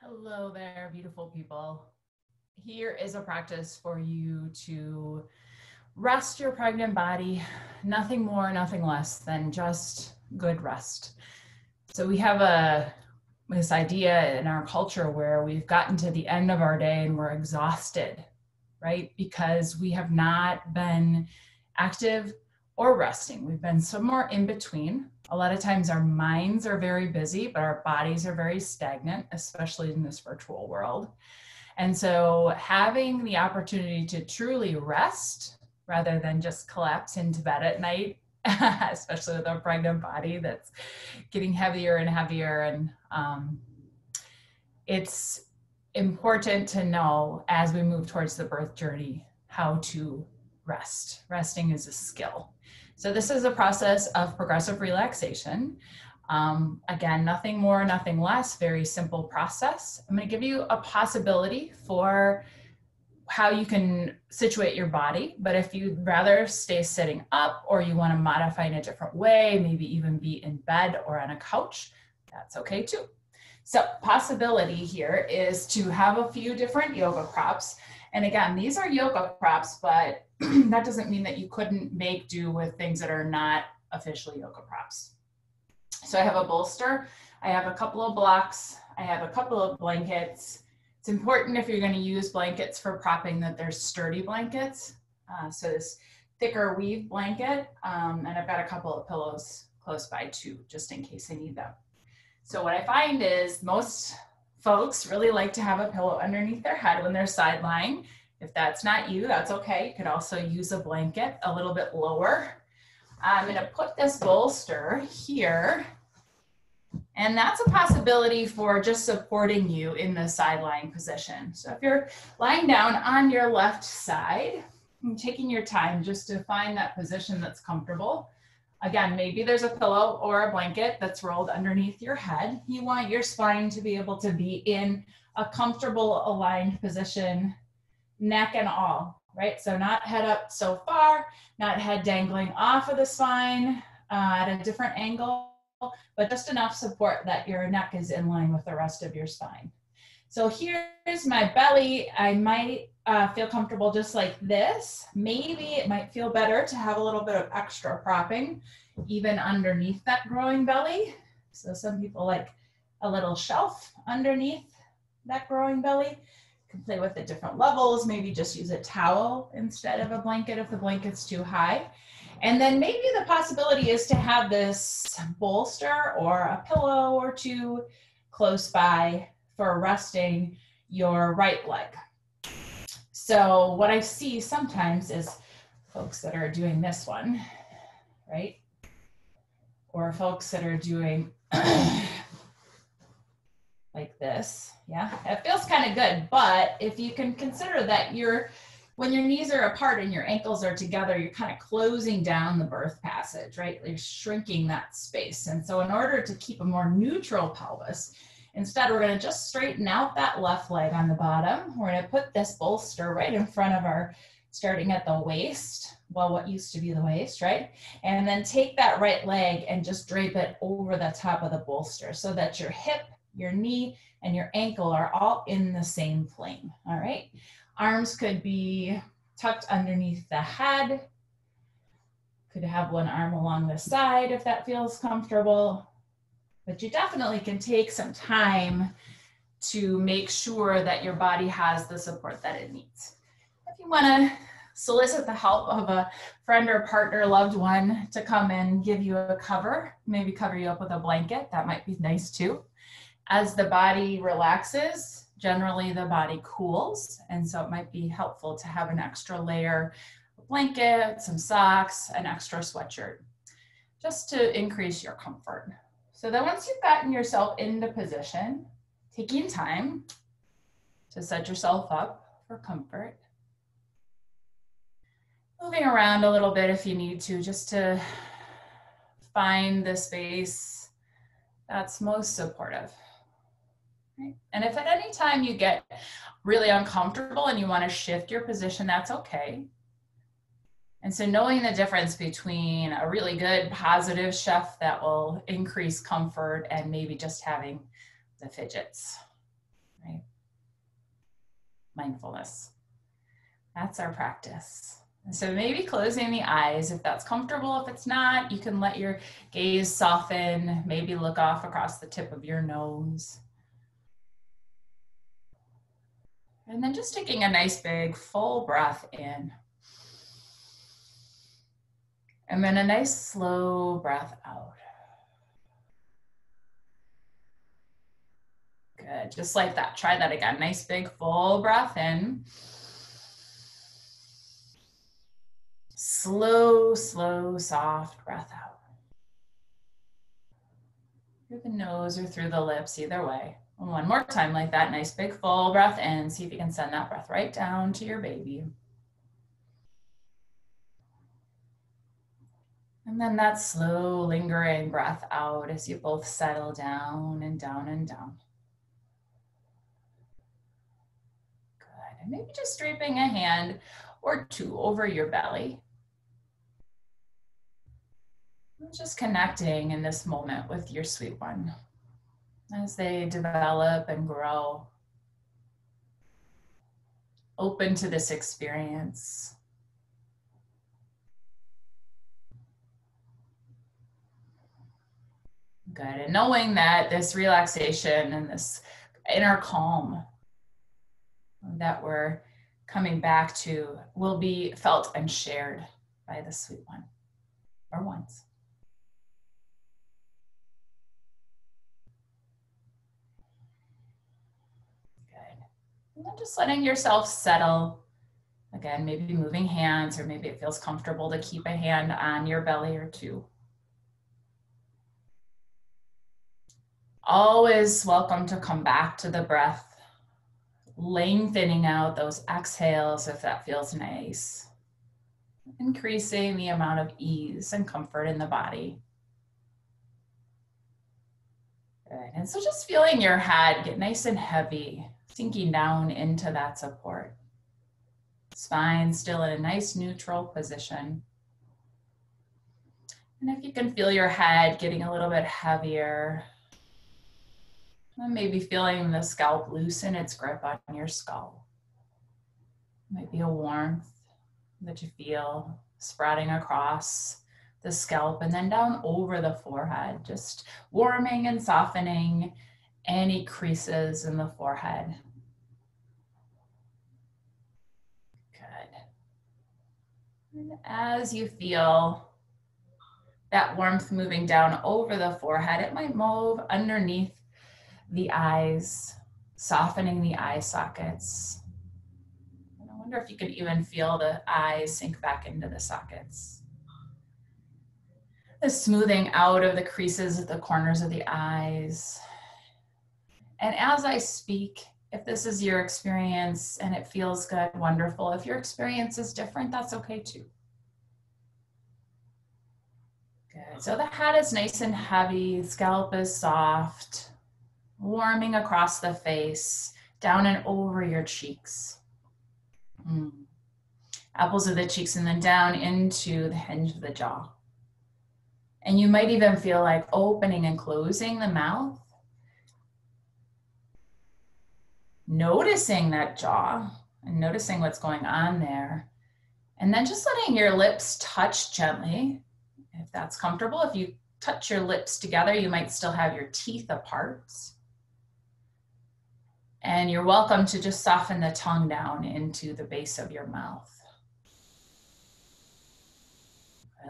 Hello there, beautiful people. Here is a practice for you to rest your pregnant body, nothing more, nothing less than just good rest. So we have this idea in our culture where we've gotten to the end of our day and we're exhausted, right? Because we have not been active or resting. We've been somewhere in between. A lot of times our minds are very busy, but our bodies are very stagnant, especially in this virtual world. And so having the opportunity to truly rest rather than just collapse into bed at night, especially with a pregnant body that's getting heavier and heavier. And it's important to know as we move towards the birth journey how to rest. Resting is a skill. So this is a process of progressive relaxation. Again, nothing more, nothing less, very simple process. I'm going to give you a possibility for how you can situate your body, but if you'd rather stay sitting up or you want to modify in a different way, maybe even be in bed or on a couch, that's okay too. So possibility here is to have a few different yoga props. And again, these are yoga props, but that doesn't mean that you couldn't make do with things that are not officially yoga props. So I have a bolster, I have a couple of blocks, I have a couple of blankets. It's important if you're going to use blankets for propping that there's sturdy blankets. So this thicker weave blanket, and I've got a couple of pillows close by too, just in case I need them. So what I find is most folks really like to have a pillow underneath their head when they're side lying. If that's not you, that's okay. You could also use a blanket a little bit lower. I'm going to put this bolster here, and that's a possibility for just supporting you in the side lying position. So if you're lying down on your left side, and taking your time just to find that position that's comfortable. Again, maybe there's a pillow or a blanket that's rolled underneath your head. You want your spine to be able to be in a comfortable aligned position, neck and all, right? So not head up so far, not head dangling off of the spine at a different angle, but just enough support that your neck is in line with the rest of your spine. So here's my belly. I might feel comfortable just like this. Maybe it might feel better to have a little bit of extra propping even underneath that growing belly. So some people like a little shelf underneath that growing belly. You can play with the different levels, maybe just use a towel instead of a blanket if the blanket's too high. And then maybe the possibility is to have this bolster or a pillow or two close by for resting your right leg. So what I see sometimes is folks that are doing this one, right? Or folks that are doing like this. Yeah, it feels kind of good, but if you can consider that when your knees are apart and your ankles are together, you're kind of closing down the birth passage, right? You're shrinking that space. And so in order to keep a more neutral pelvis, instead, we're going to just straighten out that left leg on the bottom. We're going to put this bolster right in front of starting at the waist, well, what used to be the waist, right? And then take that right leg and just drape it over the top of the bolster so that your hip, your knee, and your ankle are all in the same plane, all right? Arms could be tucked underneath the head. Could have one arm along the side if that feels comfortable. But you definitely can take some time to make sure that your body has the support that it needs. If you want to solicit the help of a friend or partner, loved one to come and give you a cover, maybe cover you up with a blanket, that might be nice too. As the body relaxes, generally the body cools, and so it might be helpful to have an extra layer of blanket, some socks, an extra sweatshirt, just to increase your comfort. So then once you've gotten yourself into position, taking time to set yourself up for comfort. Moving around a little bit if you need to, just to find the space that's most supportive. Right? And if at any time you get really uncomfortable and you want to shift your position, that's okay. And so knowing the difference between a really good positive shift that will increase comfort and maybe just having the fidgets. right? Mindfulness. That's our practice. So maybe closing the eyes if that's comfortable. If it's not, you can let your gaze soften, maybe look off across the tip of your nose. And then just taking a nice big full breath in. And then a nice slow breath out. Good, just like that. Try that again. Nice big full breath in. Slow, slow, soft breath out. Through the nose or through the lips, either way. And one more time like that. Nice big full breath in. See if you can send that breath right down to your baby. And then that slow, lingering breath out as you both settle down and down and down. Good. And maybe just draping a hand or two over your belly. Just connecting in this moment with your sweet one as they develop and grow. Open to this experience. Good. And knowing that this relaxation and this inner calm that we're coming back to will be felt and shared by the sweet one or ones. Good. And then just letting yourself settle. Again, maybe moving hands, or maybe it feels comfortable to keep a hand on your belly or two. Always welcome to come back to the breath, lengthening out those exhales if that feels nice, increasing the amount of ease and comfort in the body. Good. And so just feeling your head get nice and heavy, sinking down into that support. Spine still in a nice neutral position. And if you can feel your head getting a little bit heavier, and maybe feeling the scalp loosen its grip on your skull. Might be a warmth that you feel spreading across the scalp and then down over the forehead, just warming and softening any creases in the forehead. Good. And as you feel that warmth moving down over the forehead, it might move underneath the eyes, softening the eye sockets. And I wonder if you could even feel the eyes sink back into the sockets. The smoothing out of the creases at the corners of the eyes. And as I speak, if this is your experience and it feels good, wonderful. If your experience is different, that's okay too. Good. So the head is nice and heavy, scalp is soft. Warming across the face, down and over your cheeks. Apples of the cheeks and then down into the hinge of the jaw. And you might even feel like opening and closing the mouth. Noticing that jaw and noticing what's going on there. And then just letting your lips touch gently, if that's comfortable. If you touch your lips together, you might still have your teeth apart. And you're welcome to just soften the tongue down into the base of your mouth.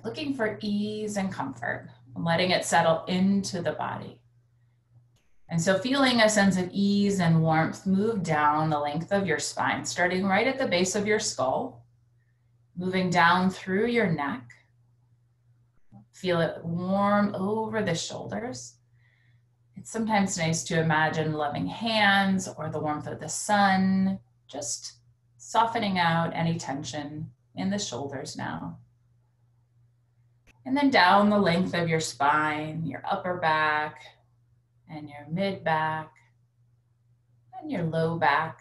Looking for ease and comfort, letting it settle into the body. And so feeling a sense of ease and warmth move down the length of your spine, starting right at the base of your skull, moving down through your neck. Feel it warm over the shoulders. It's sometimes nice to imagine loving hands or the warmth of the sun, just softening out any tension in the shoulders now. And then down the length of your spine, your upper back and your mid back and your low back.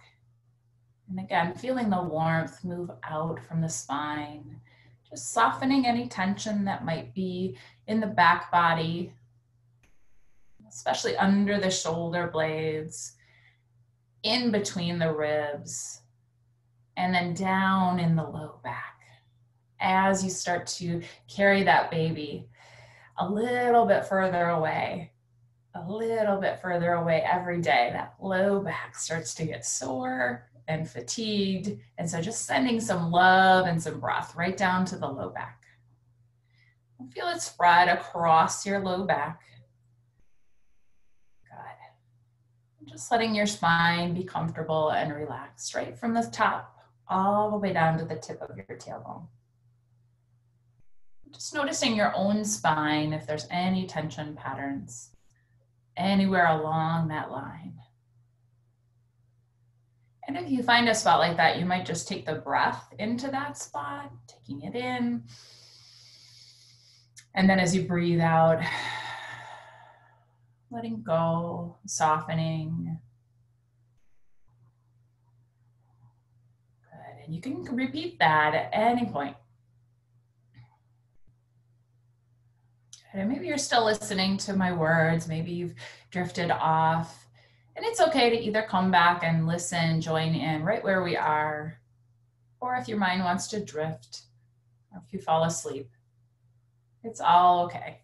And again, feeling the warmth move out from the spine, just softening any tension that might be in the back body, especially under the shoulder blades, in between the ribs, and then down in the low back. As you start to carry that baby a little bit further away, every day, that low back starts to get sore and fatigued. And so just sending some love and some breath right down to the low back. Feel it spread across your low back. Good. Just letting your spine be comfortable and relaxed right from the top all the way down to the tip of your tailbone. Just noticing your own spine, if there's any tension patterns anywhere along that line. And if you find a spot like that, you might just take the breath into that spot, taking it in. And then as you breathe out, letting go, softening. Good. And you can repeat that at any point. Good. And maybe you're still listening to my words. Maybe you've drifted off. And it's okay to either come back and listen, join in right where we are, or if your mind wants to drift, or if you fall asleep, it's all okay.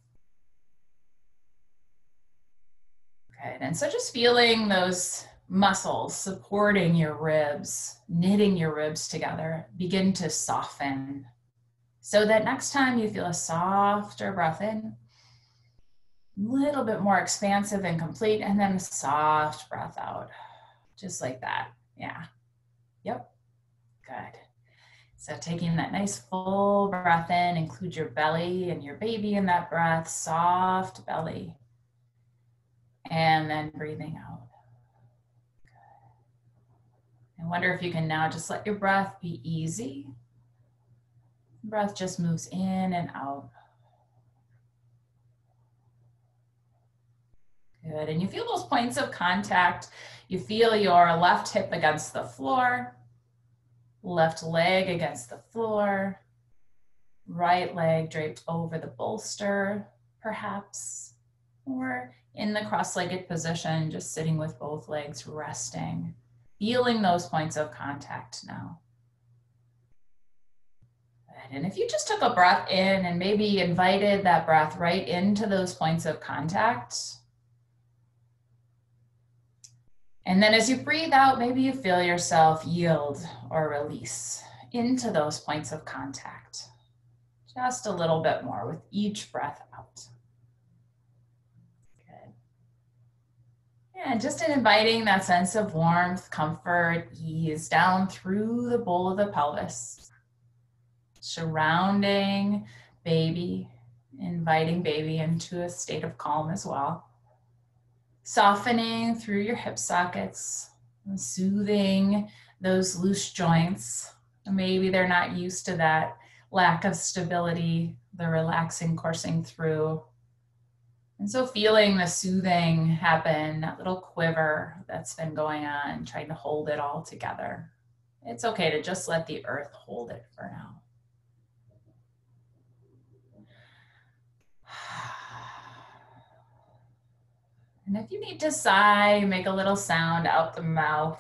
Good. And so just feeling those muscles supporting your ribs, knitting your ribs together, begin to soften. So that next time you feel a softer breath in, a little bit more expansive and complete, and then a soft breath out. Just like that. Yeah. Yep. Good. So taking that nice full breath in, include your belly and your baby in that breath, soft belly. And then breathing out. Good. I wonder if you can now just let your breath be easy. Breath just moves in and out. Good. And you feel those points of contact. You feel your left hip against the floor, left leg against the floor, right leg draped over the bolster, perhaps, or in the cross-legged position, just sitting with both legs resting, feeling those points of contact now. Good. And if you just took a breath in and maybe invited that breath right into those points of contact, and then as you breathe out, maybe you feel yourself yield or release into those points of contact. Just a little bit more with each breath out. Good. Yeah, and just in inviting that sense of warmth, comfort, ease down through the bowl of the pelvis, surrounding baby, inviting baby into a state of calm as well. Softening through your hip sockets, and soothing those loose joints. Maybe they're not used to that lack of stability, the relaxing coursing through. And so feeling the soothing happen, that little quiver that's been going on, trying to hold it all together. It's okay to just let the earth hold it for now. And if you need to sigh, make a little sound out the mouth,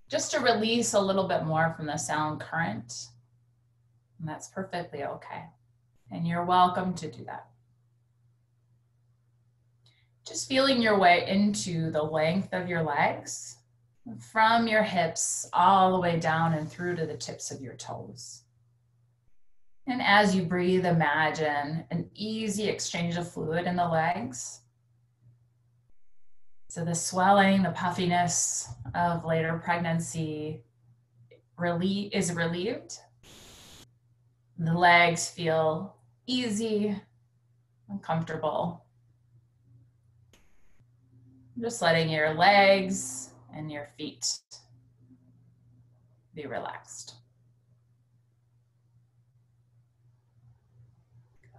just to release a little bit more from the sound current. And that's perfectly okay. And you're welcome to do that. Just feeling your way into the length of your legs, from your hips all the way down and through to the tips of your toes. And as you breathe, imagine an easy exchange of fluid in the legs. So the swelling, the puffiness of later pregnancy is relieved. The legs feel easy and comfortable. Just letting your legs and your feet be relaxed.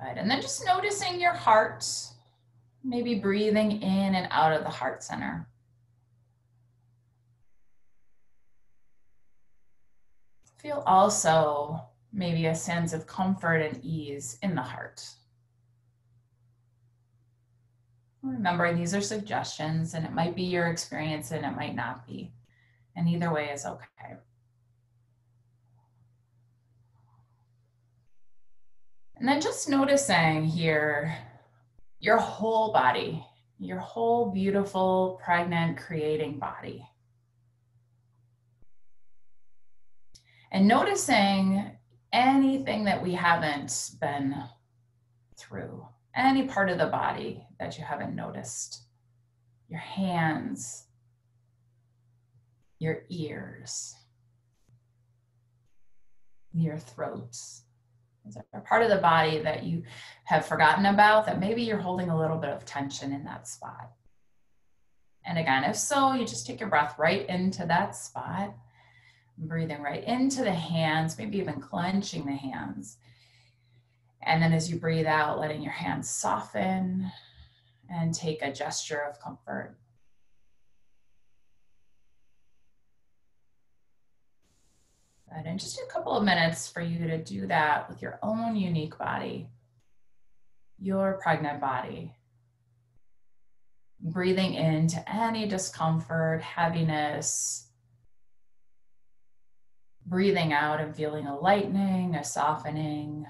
Good. And then just noticing your heart. Maybe breathing in and out of the heart center. Feel also maybe a sense of comfort and ease in the heart. Remember, these are suggestions, and it might be your experience and it might not be. And either way is okay. And then just noticing here your whole body, your whole beautiful, pregnant, creating body. And noticing anything that we haven't been through, any part of the body that you haven't noticed. Your hands, your ears, your throat. Is there a part of the body that you have forgotten about that maybe you're holding a little bit of tension in that spot? And again, if so, you just take your breath right into that spot, breathing right into the hands, maybe even clenching the hands. And then as you breathe out, letting your hands soften and take a gesture of comfort. Good. And just a couple of minutes for you to do that with your own unique body, your pregnant body. Breathing into any discomfort, heaviness. Breathing out and feeling a lightening, a softening.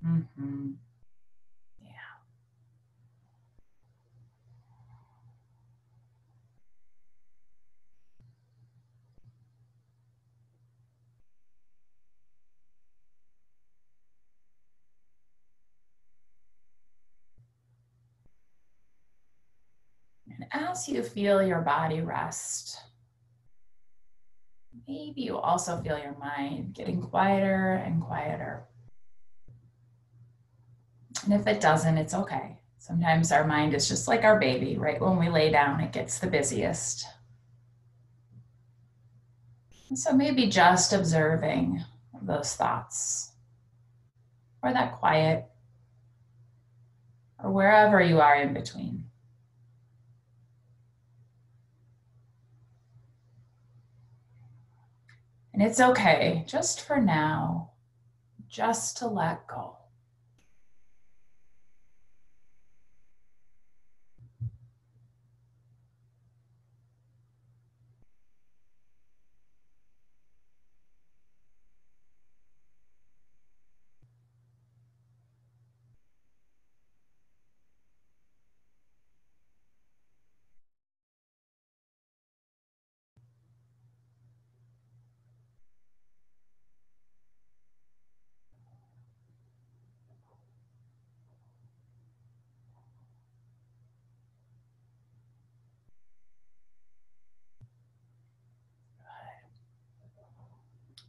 Yeah. And as you feel your body rest, maybe you also feel your mind getting quieter and quieter. And if it doesn't, it's okay. Sometimes our mind is just like our baby, right? When we lay down, it gets the busiest. And so maybe just observing those thoughts or that quiet or wherever you are in between. And it's okay, just for now, just to let go.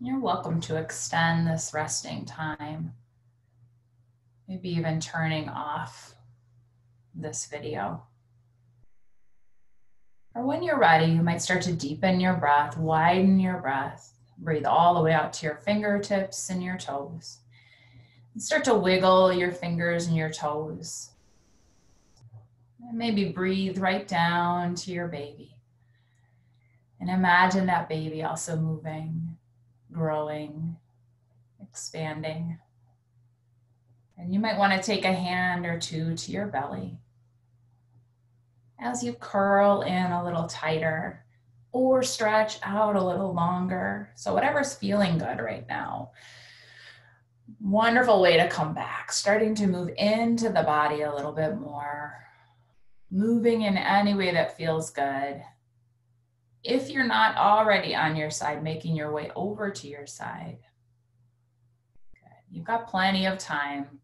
You're welcome to extend this resting time. Maybe even turning off this video. Or when you're ready, you might start to deepen your breath, widen your breath. Breathe all the way out to your fingertips and your toes. And start to wiggle your fingers and your toes. And maybe breathe right down to your baby. And imagine that baby also moving, growing, expanding. And you might want to take a hand or two to your belly as you curl in a little tighter or stretch out a little longer. So whatever's feeling good right now. Wonderful way to come back, starting to move into the body a little bit more, moving in any way that feels good. If you're not already on your side, making your way over to your side. Good. You've got plenty of time.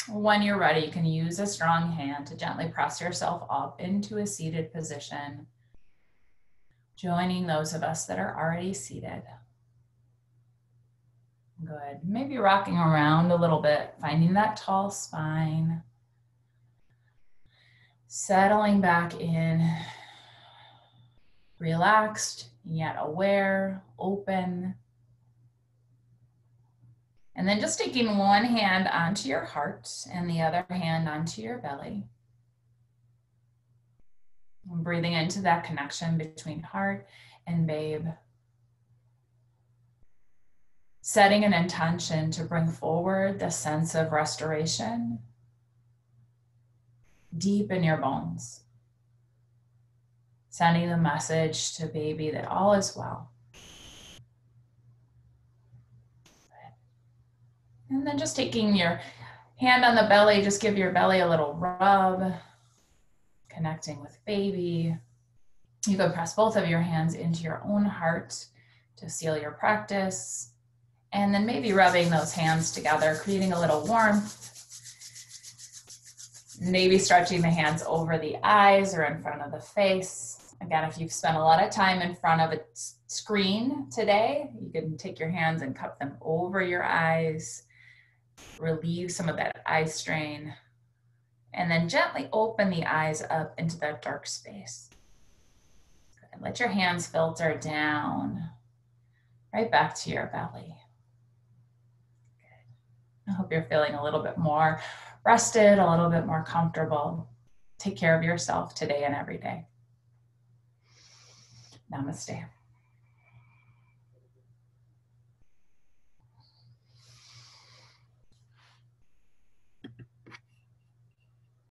When you're ready, you can use a strong hand to gently press yourself up into a seated position, joining those of us that are already seated. Good. Maybe rocking around a little bit, finding that tall spine. Settling back in, relaxed, yet aware, open. And then just taking one hand onto your heart and the other hand onto your belly. And breathing into that connection between heart and babe. Setting an intention to bring forward the sense of restoration deep in your bones, sending the message to baby that all is well. And then just taking your hand on the belly, just give your belly a little rub, connecting with baby. You can press both of your hands into your own heart to seal your practice. And then maybe rubbing those hands together, creating a little warmth. Maybe stretching the hands over the eyes or in front of the face. Again, if you've spent a lot of time in front of a screen today, you can take your hands and cup them over your eyes, relieve some of that eye strain, and then gently open the eyes up into that dark space. And let your hands filter down, right back to your belly. Good. I hope you're feeling a little bit more rested, a little bit more comfortable. Take care of yourself today and every day. Namaste.